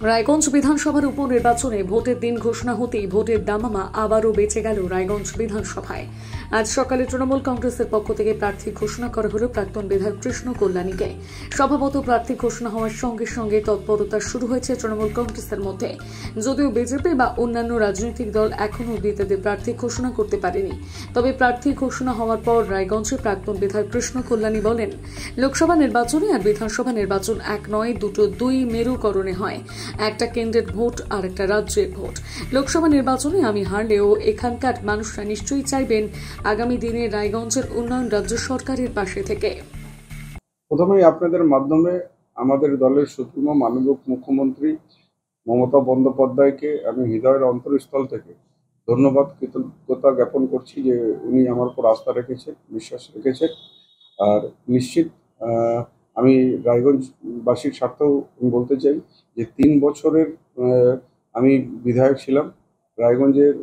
রায়গঞ্জ বিধানসভার উপনির্বাচনে ভোটের দিন ঘোষণা হতেই ভোটের দামামা আবারও বেঁচে গেল রায়গঞ্জ বিধানসভায়। আজ সকালে তৃণমূল কংগ্রেসের পক্ষ থেকে প্রার্থী ঘোষণা করা হল প্রাক্তন বিধায়ক কৃষ্ণ কল্যাণীকে। স্বভাবত প্রার্থী ঘোষণা হওয়ার সঙ্গে সঙ্গে তৎপরতা শুরু হয়েছে তৃণমূল কংগ্রেসের মধ্যে। যদিও বিজেপি বা অন্যান্য রাজনৈতিক দল এখনও তাদের প্রার্থী ঘোষণা করতে পারেনি, তবে প্রার্থী ঘোষণা হওয়ার পর রায়গঞ্জে প্রাক্তন বিধায়ক কৃষ্ণ কল্যাণী বলেন, লোকসভা নির্বাচনে আর বিধানসভা নির্বাচন এক নয়, দুই মেরুকরণে হয়। একটা কেন্দ্রের ভোট আর একটা রাজ্যের ভোট। লোকসভা নির্বাচনে আমি হারলেও এখানকার মানুষরা নিশ্চয়ই চাইবেন আগামী দিনে রায়গঞ্জের উন্নয়ন রাজ্য সরকারের পাশে থেকে। প্রথমেই আপনাদের মাধ্যমে আমাদের দলের সুপ্রিমো মাননীয় মুখ্যমন্ত্রী মমতা বন্দ্যোপাধ্যায়কে আমি হৃদয়ের অন্তরস্থল থেকে ধন্যবাদ কৃতজ্ঞতা জ্ঞাপন করছি যে উনি আমার উপর আস্থা রেখেছেন, বিশ্বাস রেখেছেন। আর নিশ্চিত আমি রায়গঞ্জবাসীর স্বার্থেও বলতে চাই যে 3 বছরের আমি বিধায়ক ছিলাম। রায়গঞ্জের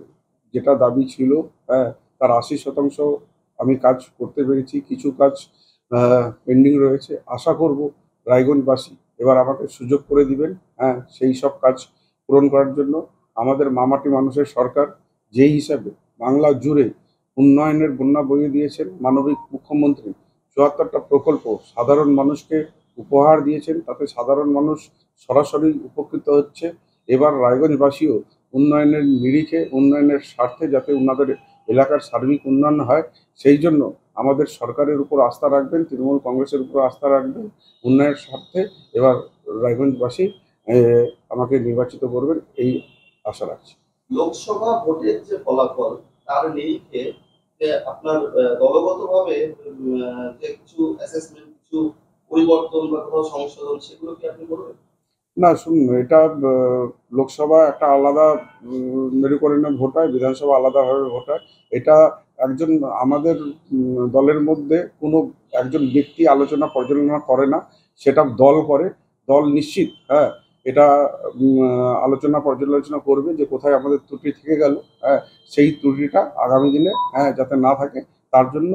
যেটা দাবি ছিল তার 80% আমি কাজ করতে পেরেছি। কিছু কাজ পেন্ডিং রয়েছে। আশা করব রায়গঞ্জবাসী এবার আমাকে সুযোগ করে দিবেন সেই সব কাজ পূরণ করার জন্য। আমাদের মামাটি মানুষের সরকার যেই হিসাবে বাংলা জুড়ে উন্নয়নের বন্যা বইয়ে দিয়েছেন মানবিক মুখ্যমন্ত্রী, 74টা প্রকল্প সাধারণ মানুষকে উপহার দিয়েছেন, তাতে সাধারণ মানুষ সরাসরি উপকৃত হচ্ছে। এবার রায়গঞ্জবাসীও উন্নয়নের নিরিখে, উন্নয়নের স্বার্থে যাতে ওনাদের এলাকার সার্বিক উন্নয়ন হয়, সেই জন্য আমাদের সরকারের উপর আস্থা রাখবেন, তৃণমূল কংগ্রেসের উপর আস্থা রাখবেন। উন্নয়নের স্বার্থে এবার রায়গঞ্জবাসী আমাকে নির্বাচিত করবেন এই আশা রাখছি। লোকসভা ভোটের যে ফলাফল তার নিরিখে আপনার দলগতভাবে যে কিছু অ্যাসেসমেন্ট, কিছু পরিবর্তন বা কোথাও সংশোধন, সেগুলো কি আপনি করবেন? না, শুনুন, এটা লোকসভা একটা আলাদা মেরুকরণে ভোট হয়, বিধানসভা আলাদাভাবে ভোট হয়। এটা একজন আমাদের দলের মধ্যে কোনো একজন ব্যক্তি আলোচনা পর্যালোচনা করে না, সেটা দল করে। দল নিশ্চিত এটা আলোচনা পর্যালোচনা করবে যে কোথায় আমাদের ত্রুটি থেকে গেল, সেই ত্রুটিটা আগামী দিনে যাতে না থাকে তার জন্য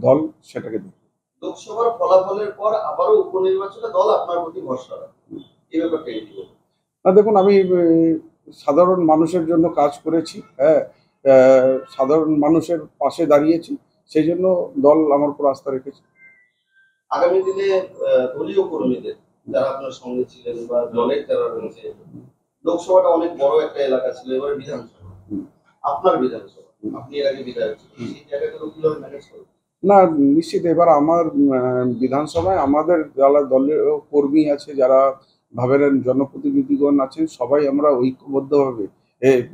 দল সেটাকে দেবে। লোকসভার ফলাফলের পর আবারও উপনির্বাচনে দল আপনার প্রতি ভরসা রাখে, এই ব্যাপারটা কি বলবেন? না, দেখুন, আমি সাধারণ মানুষের জন্য কাজ করেছি, সাধারণ মানুষের পাশে দাঁড়িয়েছি, সেই জন্য দল আমার উপর আস্থা রেখেছে। আগামী দিনে দলীয় কর্মীদের যারা আপনার সঙ্গে ছিলেন বা দলের যারা রয়েছে, লোকসভাটা অনেক বড় একটা এলাকা ছিল, এবারে বিধানসভা, আপনার বিধানসভা, আপনি এর আগে বিধায়ক ছিলেন, সেই জায়গাগুলো কিভাবে ম্যানেজ করবেন? না, নিশ্চিত এবার আমার বিধানসভায় আমাদের যারা দলীয় কর্মী আছে, যারা ভাবেন জনপ্রতিনিধিগণ আছেন, সবাই আমরা ঐক্যবদ্ধভাবে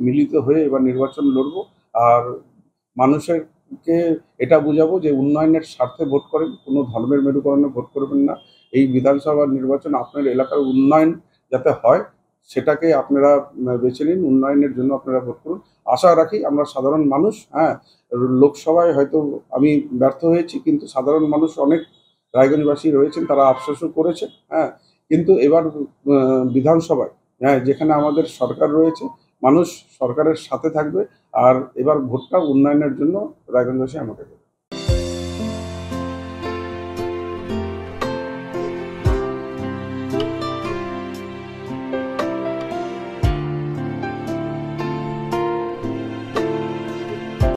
মিলিত হয়ে এবার নির্বাচন লড়ব। আর মানুষকে এটা বুঝাবো যে উন্নয়নের স্বার্থে ভোট করেন, কোনো ধর্মের মেরুকরণে ভোট করবেন না। এই বিধানসভা নির্বাচন আপনার এলাকার উন্নয়ন যাতে হয় সেটাকে আপনারা বেছে নিন, উন্নয়নের জন্য আপনারা ভোট করুন। আশা রাখি আমরা সাধারণ মানুষ, লোকসভায় হয়তো আমি ব্যর্থ হয়েছি, কিন্তু সাধারণ মানুষ অনেক রায়গঞ্জবাসী রয়েছেন, তারা আফসোসও করেছে, কিন্তু এবার বিধানসভায় যেখানে আমাদের সরকার রয়েছে, মানুষ সরকারের সাথে থাকবে। আর এবার ভোটটা উন্নয়নের জন্য রায়গঞ্জবাসী আমাকে